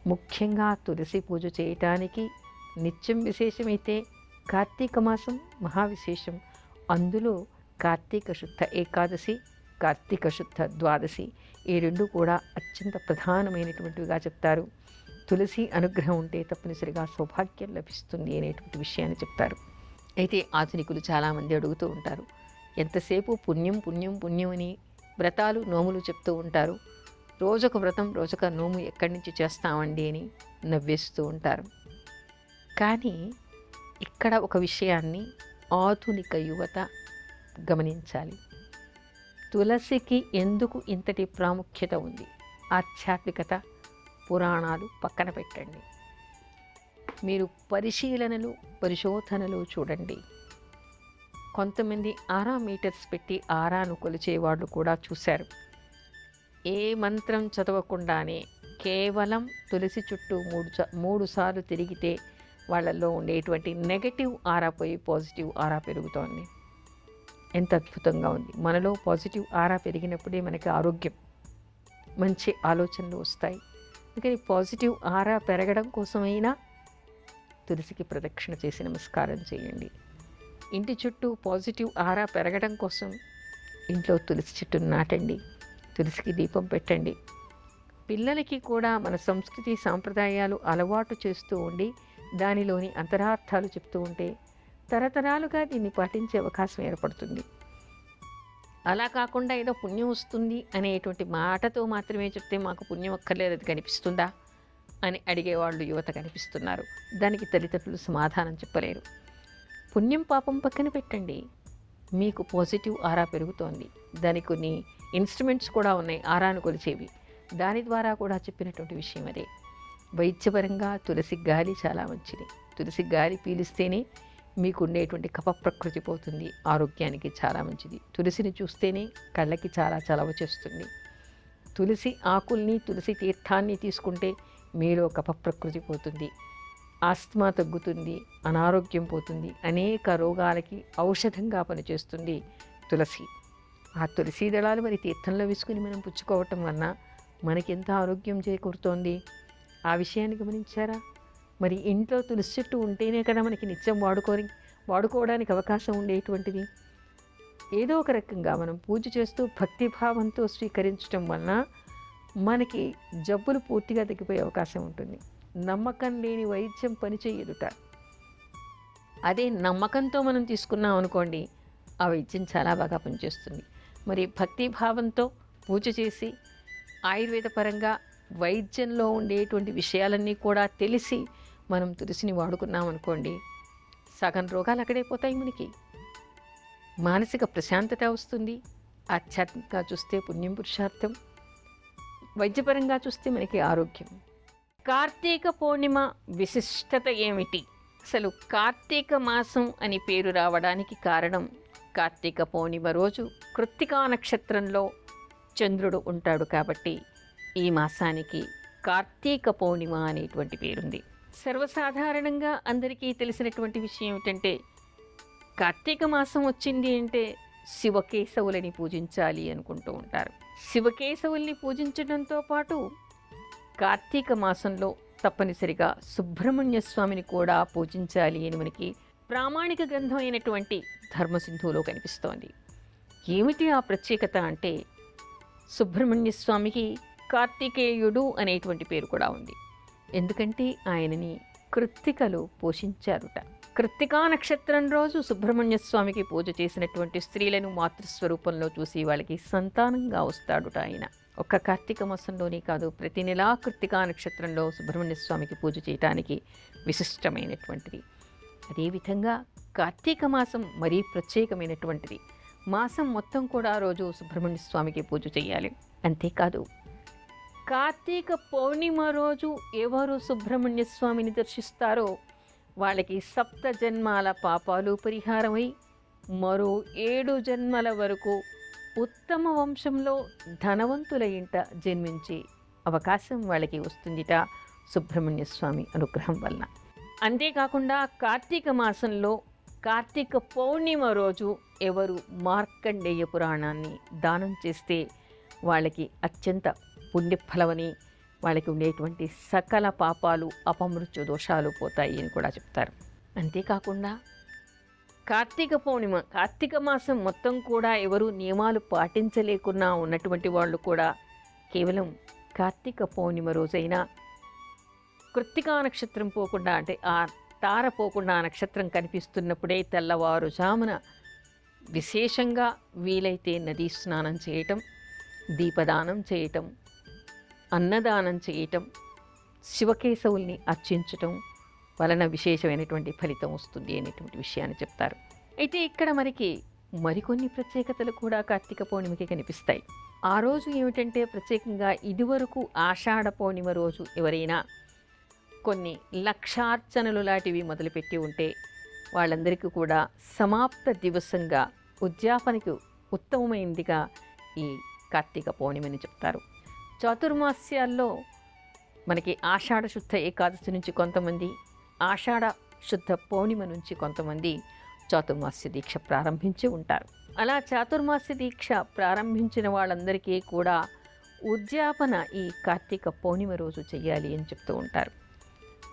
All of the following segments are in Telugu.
ముఖ్యంగా తులసి పూజ చేయటానికి నిత్యం విశేషమైతే కార్తీక మాసం మహావిశేషం. అందులో కార్తీక శుద్ధ ఏకాదశి, కార్తీక శుద్ధ ద్వాదశి ఈ రెండు కూడా అత్యంత ప్రధానమైనటువంటివిగా చెప్తారు. తులసి అనుగ్రహం ఉంటే తప్పనిసరిగా సౌభాగ్యం లభిస్తుంది అనేటువంటి విషయాన్ని చెప్తారు. అయితే ఆధునికులు చాలామంది అడుగుతూ ఉంటారు, ఎంతసేపు పుణ్యం పుణ్యం పుణ్యం అని వ్రతాలు నోములు చెప్తూ ఉంటారు, రోజొక వ్రతం రోజొక నోము ఎక్కడి నుంచి చేస్తామండి అని నవ్వేస్తూ ఉంటారు. కానీ ఇక్కడ ఒక విషయాన్ని ఆధునిక యువత గమనించాలి. తులసికి ఎందుకు ఇంతటి ప్రాముఖ్యత ఉంది? ఆధ్యాత్మికత, పురాణాలు పక్కన పెట్టండి, మీరు పరిశీలనలు పరిశోధనలు చూడండి. కొంతమంది ఆరా మీటర్స్ పెట్టి ఆరాను కొలిచేవాళ్ళు కూడా చూశారు. ఏ మంత్రం చదవకుండానే కేవలం తులసి చుట్టూ మూడు సార్లు తిరిగితే వాళ్ళల్లో ఉండేటువంటి నెగటివ్ ఆరా పోయి పాజిటివ్ ఆరా పెరుగుతోంది. ఎంత అద్భుతంగా ఉంది! మనలో పాజిటివ్ ఆరా పెరిగినప్పుడే మనకి ఆరోగ్యం, మంచి ఆలోచనలు వస్తాయి. అందుకని పాజిటివ్ ఆరా పెరగడం కోసమైనా తులసికి ప్రదక్షిణ చేసి నమస్కారం చేయండి. ఇంటి చుట్టూ పాజిటివ్ ఆరా పెరగడం కోసం ఇంట్లో తులసి చెట్టును నాటండి, తులసికి దీపం పెట్టండి. పిల్లలకి కూడా మన సంస్కృతి సాంప్రదాయాలు అలవాటు చేస్తూ ఉండి దానిలోని అంతరార్థాలు చెప్తూ ఉంటే తరతరాలుగా దీన్ని పాటించే అవకాశం ఏర్పడుతుంది. అలా కాకుండా ఏదో పుణ్యం వస్తుంది అనేటువంటి మాటతో మాత్రమే చెప్తే మాకు పుణ్యం అక్కర్లేదు, అది కనిపిస్తుందా అని అడిగేవాళ్ళు యువత కనిపిస్తున్నారు. దానికి తల్లిదండ్రులు సమాధానం చెప్పలేరు. పుణ్యం పాపం పక్కన పెట్టండి, మీకు పాజిటివ్ ఆరా పెరుగుతోంది. దానికి కొన్ని ఇన్స్ట్రుమెంట్స్ కూడా ఉన్నాయి ఆరాను కొలిచేవి, దాని ద్వారా కూడా చెప్పినటువంటి విషయం అదే. వైద్యపరంగా తులసి గాలి చాలా మంచిది. తులసి గాలి పీలిస్తేనే మీకు ఉండేటువంటి కఫ ప్రకృతి పోతుంది, ఆరోగ్యానికి చాలా మంచిది. తులసిని చూస్తేనే కళ్ళకి చాలా చలవ చేస్తుంది. తులసి ఆకుల్ని తులసి తీర్థాన్ని తీసుకుంటే మీలో కఫ ప్రకృతి పోతుంది, ఆస్తమా తగ్గుతుంది, అనారోగ్యం పోతుంది, అనేక రోగాలకి ఔషధంగా పనిచేస్తుంది తులసి. ఆ తులసి దళాలు మరి తీర్థంలో వేసుకుని మనం పుచ్చుకోవటం వలన మనకెంత ఆరోగ్యం చేకూరుతోంది, ఆ విషయాన్ని గమనించారా? మరి ఇంట్లో తులసి చెట్టు ఉంటేనే కదా మనకి నిత్యం వాడుకోవడానికి అవకాశం ఉండేటువంటిది. ఏదో ఒక రకంగా మనం పూజ చేస్తూ భక్తిభావంతో స్వీకరించడం వలన మనకి జబ్బులు పూర్తిగా తగ్గిపోయే అవకాశం ఉంటుంది. నమ్మకం లేని వైద్యం పనిచేయదుట. అదే నమ్మకంతో మనం తీసుకున్నాం అనుకోండి, ఆ వైద్యం చాలా బాగా పనిచేస్తుంది. మరి భక్తిభావంతో పూజ చేసి ఆయుర్వేద పరంగా వైద్యంలో ఉండేటువంటి విషయాలన్నీ కూడా తెలిసి మనం తులసిని వాడుకున్నాం అనుకోండి, సగం రోగాలు అక్కడే పోతాయి. మనకి మానసిక ప్రశాంతత వస్తుంది. ఆధ్యాత్మికంగా చూస్తే పుణ్యం పురుషార్థం, వైద్యపరంగా చూస్తే మనకి ఆరోగ్యం. కార్తీక పౌర్ణిమ విశిష్టత ఏమిటి? అసలు కార్తీక మాసం అని పేరు రావడానికి కారణం, కార్తీక పౌర్ణిమ రోజు కృత్తికా నక్షత్రంలో చంద్రుడు ఉంటాడు కాబట్టి ఈ మాసానికి కార్తీక పౌర్ణిమ అనేటువంటి పేరుంది. సర్వసాధారణంగా అందరికీ తెలిసినటువంటి విషయం ఏమిటంటే, కార్తీక మాసం వచ్చింది అంటే శివకేశవులని పూజించాలి అనుకుంటూ ఉంటారు. శివకేశవుల్ని పూజించడంతో పాటు కార్తీక మాసంలో తప్పనిసరిగా సుబ్రహ్మణ్య స్వామిని కూడా పూజించాలి అని మనకి ప్రామాణిక గ్రంథం అయినటువంటి ధర్మసింధువులో కనిపిస్తోంది. ఏమిటి ఆ ప్రత్యేకత అంటే, సుబ్రహ్మణ్య స్వామికి కార్తికేయుడు అనేటువంటి పేరు కూడా ఉంది. ఎందుకంటే ఆయనని కృత్తికలు పోషించారుట. కృత్తికా నక్షత్రం రోజు సుబ్రహ్మణ్య స్వామికి పూజ చేసినటువంటి స్త్రీలను మాతృస్వరూపంలో చూసి వాళ్ళకి సంతానంగా వస్తాడుట ఆయన. ఒక్క కార్తీక మాసంలోనే కాదు, ప్రతి నెలా కృత్తికా నక్షత్రంలో సుబ్రహ్మణ్య స్వామికి పూజ చేయటానికి విశిష్టమైనటువంటిది. అదేవిధంగా కార్తీక మాసం మరీ ప్రత్యేకమైనటువంటిది. మాసం మొత్తం కూడా రోజు సుబ్రహ్మణ్య స్వామికి పూజ చేయాలి. అంతేకాదు, కార్తీక పౌర్ణిమ రోజు ఎవరు సుబ్రహ్మణ్య స్వామిని దర్శిస్తారో వాళ్ళకి 7 జన్మాల పాపాలు పరిహారమై మరో 7 జన్మల వరకు ఉత్తమ వంశంలో ధనవంతుల ఇంట జన్మించే అవకాశం వాళ్ళకి వస్తుందిట సుబ్రహ్మణ్య స్వామి అనుగ్రహం వలన. అంతేకాకుండా కార్తీక మాసంలో కార్తీక పౌర్ణిమ రోజు ఎవరు మార్కండేయ పురాణాన్ని దానం చేస్తే వాళ్ళకి అత్యంత పుణ్యఫలమని వాళ్ళకి ఉండేటువంటి సకల పాపాలు అపమృత్యు దోషాలు పోతాయి అని కూడా చెప్తారు. అంతేకాకుండా కార్తీక మాసం మొత్తం కూడా ఎవరు నియమాలు పాటించలేకున్నా ఉన్నటువంటి వాళ్ళు కూడా కేవలం కార్తీక పౌర్ణిమ రోజైనా కృత్తికా నక్షత్రం పోకుండా, అంటే ఆ తార పోకుండా ఆ నక్షత్రం కనిపిస్తున్నప్పుడే తెల్లవారుజామున విశేషంగా వీలైతే నదీ స్నానం చేయటం, దీపదానం చేయటం, అన్నదానం చేయటం, శివకేశవుల్ని అర్చించటం వలన విశేషమైనటువంటి ఫలితం వస్తుంది అనేటువంటి విషయాన్ని చెప్తారు. అయితే ఇక్కడ మరికొన్ని ప్రత్యేకతలు కూడా కార్తీక పౌర్ణమికి కనిపిస్తాయి. ఆ రోజు ఏమిటంటే ప్రత్యేకంగా ఇదివరకు ఆషాఢ పౌర్ణిమ రోజు ఎవరైనా కొన్ని లక్షార్చనలు లాంటివి మొదలుపెట్టి ఉంటే వాళ్ళందరికీ కూడా సమాప్త దివసంగా ఉద్యాపనకు ఉత్తమమైనదిగా ఈ కార్తీక పౌర్ణిమని చెప్తారు. చాతుర్మాస్యాల్లో ఆషాఢ శుద్ధ ఏకాదశి నుంచి కొంతమంది, ఆషాఢ శుద్ధ పౌర్ణిమ నుంచి కొంతమంది చాతుర్మాస్య దీక్ష ప్రారంభించి ఉంటారు. అలా చాతుర్మాస్య దీక్ష ప్రారంభించిన వాళ్ళందరికీ కూడా ఉద్యాపన ఈ కార్తీక పౌర్ణిమ రోజు చెయ్యాలి అని చెప్తూ ఉంటారు.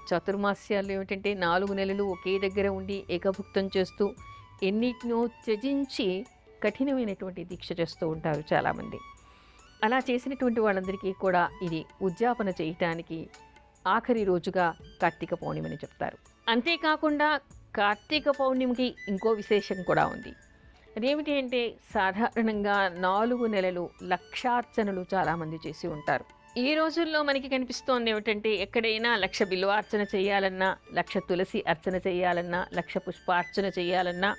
చాతుర్మాస్యాలు ఏమిటంటే 4 నెలలు ఒకే దగ్గర ఉండి ఏకభుక్తం చేస్తూ ఎన్నిటినో త్యజించి కఠినమైనటువంటి దీక్ష చేస్తూ ఉంటారు చాలామంది. అలా చేసినటువంటి వాళ్ళందరికీ కూడా ఇది ఉద్యాపన చేయటానికి ఆఖరి రోజుగా కార్తీక పౌర్ణిమని చెప్తారు. అంతేకాకుండా కార్తీక పౌర్ణిమకి ఇంకో విశేషం కూడా ఉంది. అదేమిటి అంటే సాధారణంగా 4 నెలలు లక్షార్చనలు చాలామంది చేసి ఉంటారు. ఈ రోజుల్లో మనకి కనిపిస్తోంది ఏమిటంటే ఎక్కడైనా 1,00,000 బిల్వార్చన చేయాలన్నా, 1,00,000 తులసి అర్చన చేయాలన్నా, 1,00,000 పుష్పార్చన చేయాలన్నా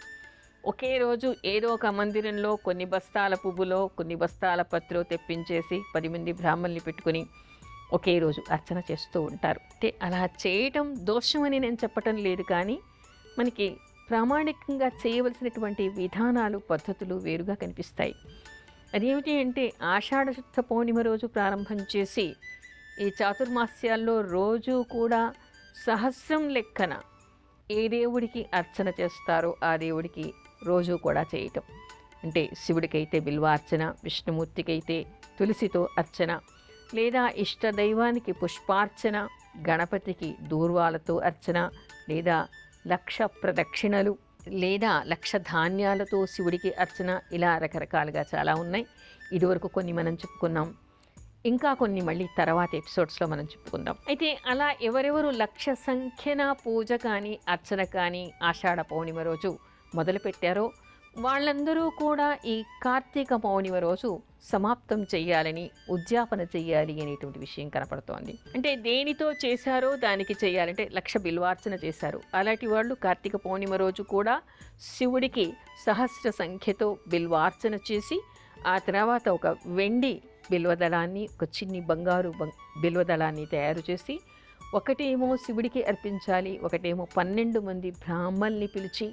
ఒకే రోజు ఏదో ఒక మందిరంలో కొన్ని బస్తాల పువ్వులో కొన్ని బస్తాల పత్రో తెప్పించేసి 10 మంది బ్రాహ్మణుల్ని పెట్టుకుని ఒకే రోజు అర్చన చేస్తూ ఉంటారు. అంటే అలా చేయటం దోషమని నేను చెప్పటం లేదు, కానీ మనకి ప్రామాణికంగా చేయవలసినటువంటి విధానాలు పద్ధతులు వేరుగా కనిపిస్తాయి. అదేమిటి అంటే ఆషాఢ శుద్ధ పౌర్ణిమ రోజు ప్రారంభం చేసి ఈ చాతుర్మాస్యాల్లో రోజు కూడా సహస్రం లెక్కన ఏ దేవుడికి అర్చన చేస్తారో ఆ దేవుడికి రోజు కూడా చేయటం. అంటే శివుడికైతే బిల్వార్చన, విష్ణుమూర్తికైతే తులసితో అర్చన, లేదా ఇష్ట దైవానికి పుష్పార్చన, గణపతికి దూర్వాలతో అర్చన, లేదా 1,00,000 ప్రదక్షిణలు, లేదా 1,00,000 ధాన్యాలతో శివుడికి అర్చన, ఇలా రకరకాలుగా చాలా ఉన్నాయి. ఇదివరకు కొన్ని మనం చెప్పుకున్నాం, ఇంకా కొన్ని మళ్ళీ తర్వాత ఎపిసోడ్స్లో మనం చెప్పుకుందాం. అయితే అలా ఎవరెవరు 1,00,000 సంఖ్యన పూజ కానీ అర్చన కానీ ఆషాఢ పౌర్ణిమ రోజు మొదలుపెట్టారో వాళ్ళందరూ కూడా ఈ కార్తీక పౌర్ణిమ రోజు సమాప్తం చెయ్యాలని, ఉద్యాపన చెయ్యాలి అనేటువంటి విషయం కనపడుతోంది. అంటే దేనితో చేశారో దానికి చెయ్యాలంటే 1,00,000 బిల్వార్చన చేశారు, అలాంటి వాళ్ళు కార్తీక పౌర్ణిమ రోజు కూడా శివుడికి సహస్ర సంఖ్యతో బిల్వార్చన చేసి ఆ తర్వాత ఒక వెండి బిల్వదళాన్ని, ఒక చిన్ని బంగారు బిల్వదళాన్ని తయారు చేసి ఒకటేమో శివుడికి అర్పించాలి, ఒకటేమో 12 మంది బ్రాహ్మణుల్ని పిలిచి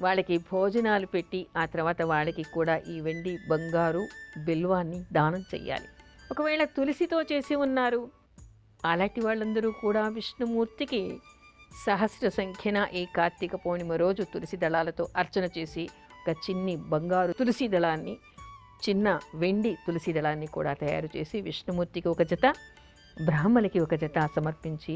వాళ్ళకి భోజనాలు పెట్టి ఆ తర్వాత వాళ్ళకి కూడా ఈ వెండి బంగారు బిల్వాన్ని దానం చెయ్యాలి. ఒకవేళ తులసితో చేసి ఉన్నారు అలాంటి వాళ్ళందరూ కూడా విష్ణుమూర్తికి సహస్ర సంఖ్యన ఈ కార్తీక పౌర్ణిమ రోజు తులసి దళాలతో అర్చన చేసి ఒక చిన్ని బంగారు తులసి దళాన్ని, చిన్న వెండి తులసి దళాన్ని కూడా తయారు చేసి విష్ణుమూర్తికి ఒక జత, బ్రాహ్మణులకి ఒక జత సమర్పించి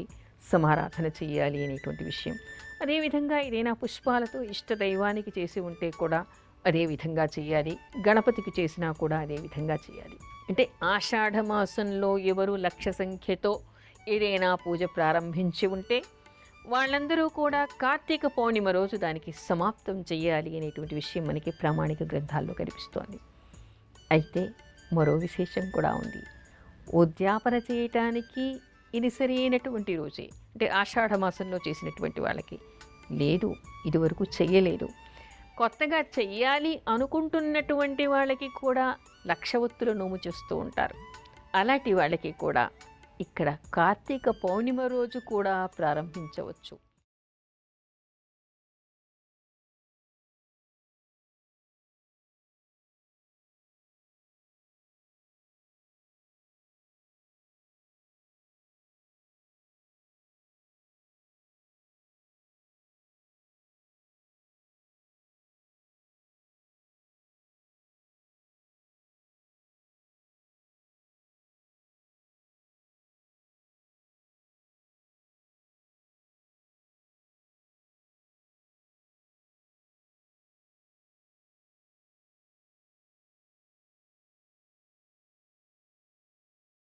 సమారాధన చేయాలి అనేటువంటి విషయం. అదేవిధంగా ఏదైనా పుష్పాలతో ఇష్ట దైవానికి చేసి ఉంటే కూడా అదే విధంగా చేయాలి, గణపతికి చేసినా కూడా అదే విధంగా చేయాలి. అంటే ఆషాఢ మాసంలో ఎవరు 1,00,000 సంఖ్యతో ఏదైనా పూజ ప్రారంభించి ఉంటే వాళ్ళందరూ కూడా కార్తీక పౌర్ణిమ రోజు దానికి సమాప్తం చేయాలి అనేటువంటి విషయం మనకి ప్రామాణిక గ్రంథాల్లో కనిపిస్తోంది. అయితే మరో విశేషం కూడా ఉంది. ఉద్యాపన చేయటానికి ఇది సరైనటువంటి రోజే, అంటే ఆషాఢ మాసంలో చేసినటువంటి వాళ్ళకి లేదు, ఇదివరకు చెయ్యలేదు, కొత్తగా చెయ్యాలి అనుకుంటున్నటువంటి వాళ్ళకి కూడా 1,00,000 ఒత్తుల నోము చేస్తూ ఉంటారు. అలాంటి వాళ్ళకి కూడా ఇక్కడ కార్తీక పౌర్ణిమ రోజు కూడా ప్రారంభించవచ్చు.